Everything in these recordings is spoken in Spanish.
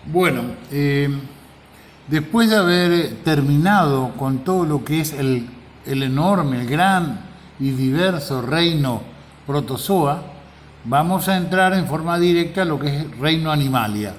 Bueno, después de haber terminado con todo lo que es el enorme, el gran y diverso reino protozoa, vamos a entrar en forma directa a lo que es el reino animalia.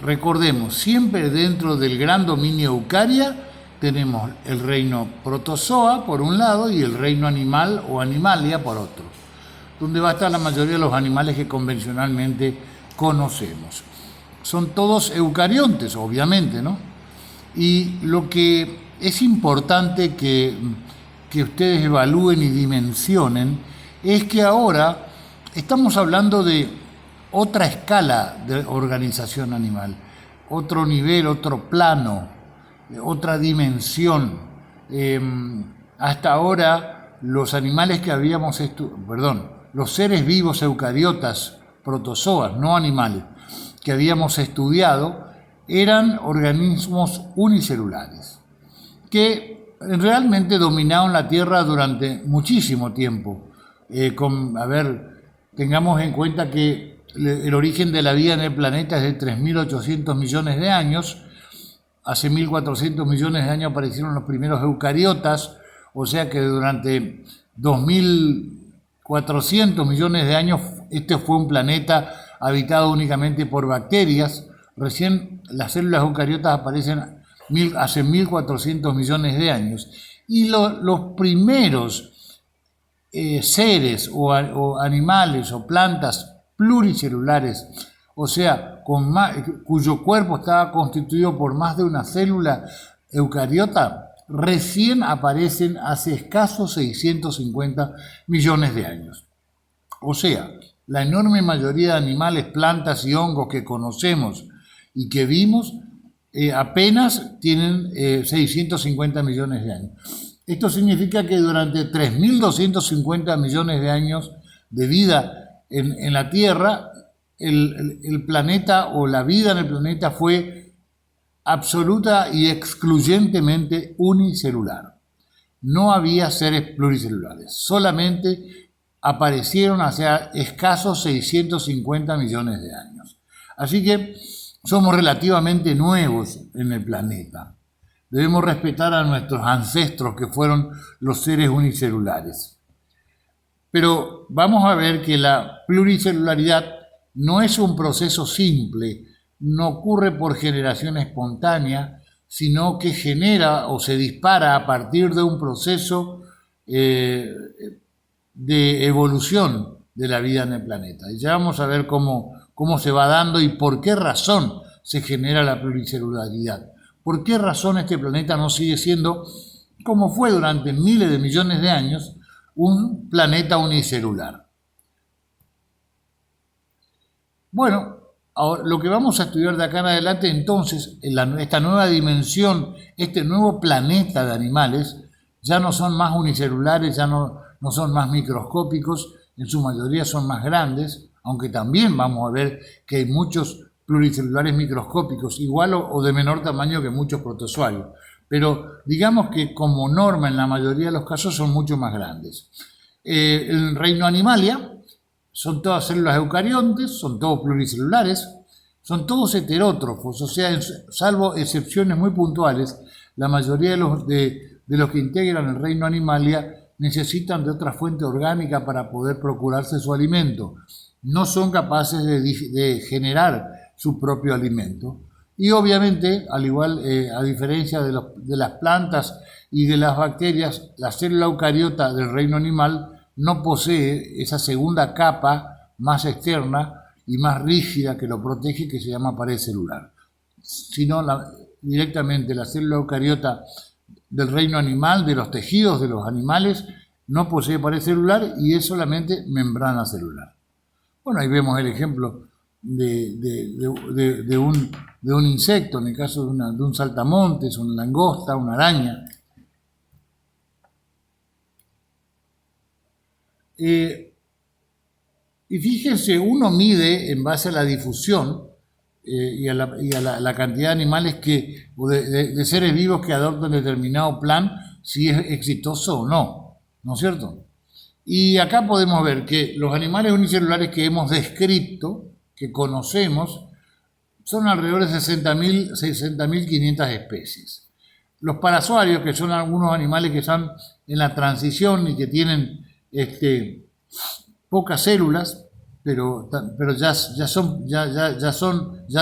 Recordemos, siempre dentro del gran dominio Eucaria tenemos el reino protozoa por un lado y el reino animal o animalia por otro, donde va a estar la mayoría de los animales que convencionalmente conocemos. Son todos eucariontes, obviamente, ¿no? Y lo que es importante que ustedes evalúen y dimensionen es que ahora estamos hablando de otra escala de organización animal, otro nivel, otro plano, otra dimensión. Eh, Hasta ahora los animales que habíamos los seres vivos eucariotas, protozoas, no animales, que habíamos estudiado, eran organismos unicelulares, que realmente dominaron la Tierra durante muchísimo tiempo. Tengamos en cuenta que el origen de la vida en el planeta es de 3.800 millones de años. Hace 1.400 millones de años aparecieron los primeros eucariotas, o sea que durante 2.400 millones de años este fue un planeta habitado únicamente por bacterias. Recién las células eucariotas aparecen hace 1.400 millones de años. Y los primeros seres o animales o plantas pluricelulares, o sea, cuyo cuerpo estaba constituido por más de una célula eucariota, recién aparecen hace escasos 650 millones de años. O sea, la enorme mayoría de animales, plantas y hongos que conocemos y que vimos apenas tienen 650 millones de años. Esto significa que durante 3.250 millones de años de vida en la Tierra, el planeta o la vida en el planeta fue absoluta y excluyentemente unicelular. No había seres pluricelulares, solamente aparecieron hace escasos 650 millones de años. Así que somos relativamente nuevos en el planeta. Debemos respetar a nuestros ancestros que fueron los seres unicelulares. Pero vamos a ver que la pluricelularidad no es un proceso simple, no ocurre por generación espontánea, sino que genera o se dispara a partir de un proceso de evolución de la vida en el planeta. Y ya vamos a ver cómo se va dando y por qué razón se genera la pluricelularidad. ¿Por qué razón este planeta no sigue siendo, como fue durante miles de millones de años, un planeta unicelular? Bueno, ahora, lo que vamos a estudiar de acá en adelante entonces, esta nueva dimensión, este nuevo planeta de animales, ya no son más unicelulares, ya no son más microscópicos, en su mayoría son más grandes, aunque también vamos a ver que hay muchos pluricelulares microscópicos, igual o de menor tamaño que muchos protozoarios. Pero digamos que como norma en la mayoría de los casos son mucho más grandes. El reino animalia son todas células eucariontes, son todos pluricelulares, son todos heterótrofos, o sea, salvo excepciones muy puntuales, la mayoría de los que integran el reino animalia necesitan de otra fuente orgánica para poder procurarse su alimento. No son capaces de generar su propio alimento. Y obviamente, al igual, a diferencia de las plantas y de las bacterias, la célula eucariota del reino animal no posee esa segunda capa más externa y más rígida que lo protege, que se llama pared celular, sino directamente la célula eucariota del reino animal, de los tejidos de los animales, no posee pared celular y es solamente membrana celular. Bueno, ahí vemos el ejemplo de un insecto, en el caso de un saltamontes, una langosta, una araña. Y fíjense, uno mide en base a la difusión y a la cantidad de animales de seres vivos que adoptan determinado plan, si es exitoso o no, ¿no es cierto? Y acá podemos ver que los animales unicelulares que hemos descrito, que conocemos, son alrededor de 60.500 especies. Los parasaurios, que son algunos animales que están en la transición y que tienen pocas células, pero ya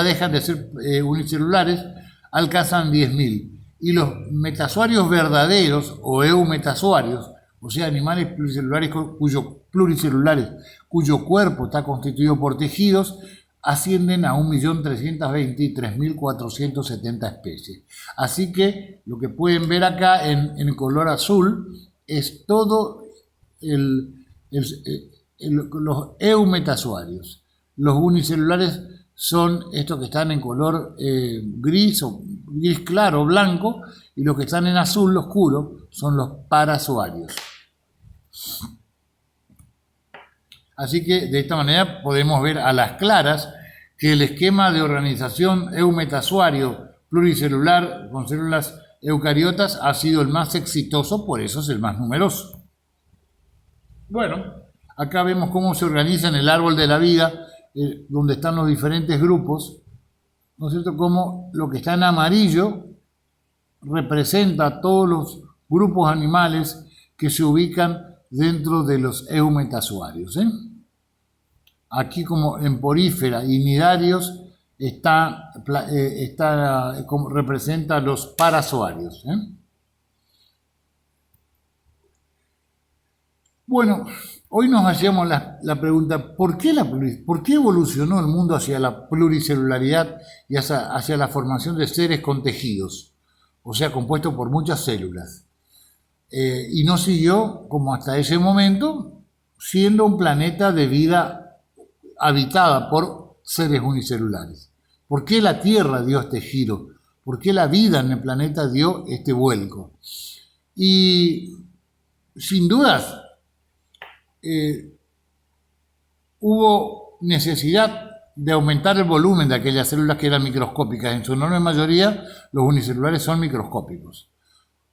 dejan de ser unicelulares, alcanzan 10.000. Y los metasauarios verdaderos o eumetasuarios, o sea, animales pluricelulares cuyo cuerpo está constituido por tejidos, ascienden a 1.323.470 especies. Así que lo que pueden ver acá en color azul es todo los eumetasuarios. Los unicelulares son estos que están en color gris o gris claro, blanco, y los que están en azul oscuro son los parasaurios. Así que de esta manera podemos ver a las claras que el esquema de organización eumetasuario pluricelular con células eucariotas ha sido el más exitoso, por eso es el más numeroso. Bueno, acá vemos cómo se organiza en el árbol de la vida, donde están los diferentes grupos, ¿no es cierto? Como lo que está en amarillo representa a todos los grupos animales que se ubican dentro de los eumetasuarios. Aquí, como en porífera y nidarios, representa los parasaurios. Bueno, hoy nos hacíamos la pregunta, ¿por qué evolucionó el mundo hacia la pluricelularidad y hacia la formación de seres con tejidos? O sea, compuestos por muchas células. Y no siguió, como hasta ese momento, siendo un planeta de vida habitada por seres unicelulares. ¿Por qué la Tierra dio este giro? ¿Por qué la vida en el planeta dio este vuelco? Y sin dudas, hubo necesidad de aumentar el volumen de aquellas células que eran microscópicas. En su enorme mayoría, los unicelulares son microscópicos.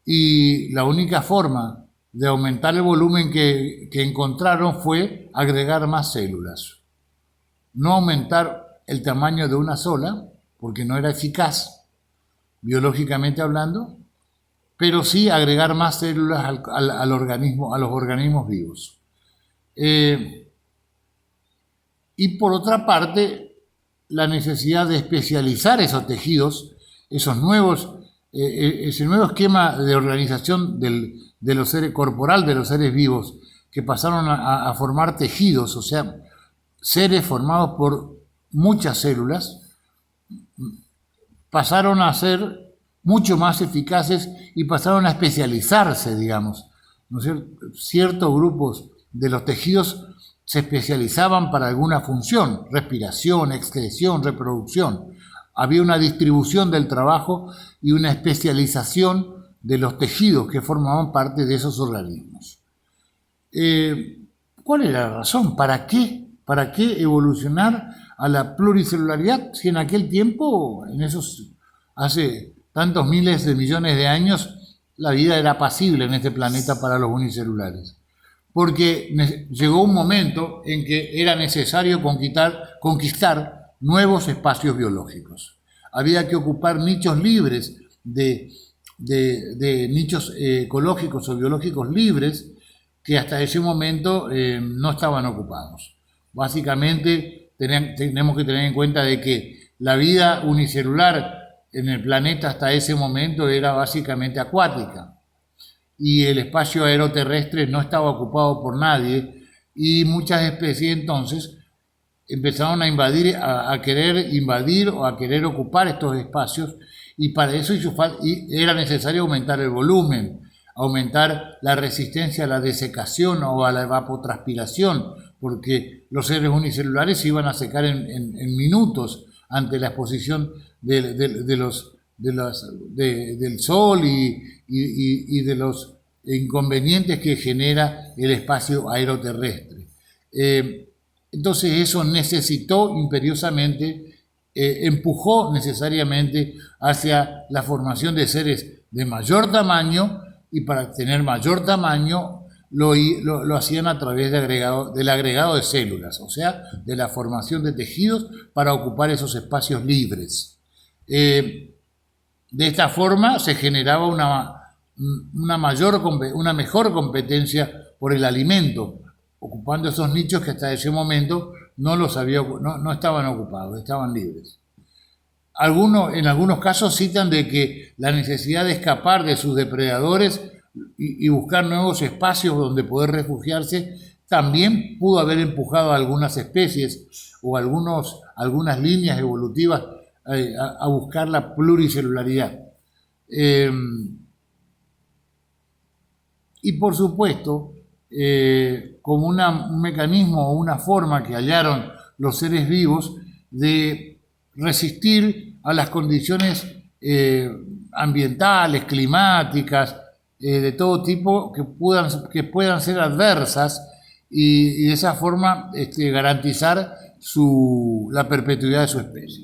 Y la única forma de aumentar el volumen que encontraron fue agregar más células. No aumentar el tamaño de una sola, porque no era eficaz, biológicamente hablando, pero sí agregar más células a los organismos vivos. Y por otra parte, la necesidad de especializar esos tejidos, ese nuevo esquema de organización de los seres corporal de los seres vivos, que pasaron a formar tejidos, o sea, seres formados por muchas células, pasaron a ser mucho más eficaces y pasaron a especializarse, digamos, ¿no es cierto? Ciertos grupos de los tejidos se especializaban para alguna función, respiración, excreción, reproducción. Había una distribución del trabajo y una especialización de los tejidos que formaban parte de esos organismos. ¿Cuál era la razón? ¿Para qué? ¿Para qué evolucionar a la pluricelularidad si en aquel tiempo, hace tantos miles de millones de años, la vida era pasible en este planeta para los unicelulares? Porque llegó un momento en que era necesario conquistar nuevos espacios biológicos. Había que ocupar nichos libres de nichos ecológicos o biológicos libres que hasta ese momento no estaban ocupados. Básicamente tenemos que tener en cuenta de que la vida unicelular en el planeta hasta ese momento era básicamente acuática y el espacio aeroterrestre no estaba ocupado por nadie y muchas especies entonces empezaron a querer invadir o a querer ocupar estos espacios y para eso era necesario aumentar el volumen, aumentar la resistencia a la desecación o a la evapotranspiración, porque los seres unicelulares se iban a secar en minutos ante la exposición del sol y de los inconvenientes que genera el espacio aeroterrestre. Entonces eso necesitó imperiosamente, empujó necesariamente hacia la formación de seres de mayor tamaño y para tener mayor tamaño lo hacían a través del agregado de células, o sea, de la formación de tejidos para ocupar esos espacios libres. De esta forma se generaba una mejor competencia por el alimento, ocupando esos nichos que hasta ese momento no estaban ocupados, estaban libres. En algunos casos citan de que la necesidad de escapar de sus depredadores y buscar nuevos espacios donde poder refugiarse también pudo haber empujado a algunas especies o algunas líneas evolutivas a buscar la pluricelularidad. Y por supuesto, como un mecanismo o una forma que hallaron los seres vivos de resistir a las condiciones ambientales, climáticas, de todo tipo que puedan ser adversas y de esa forma garantizar la perpetuidad de su especie.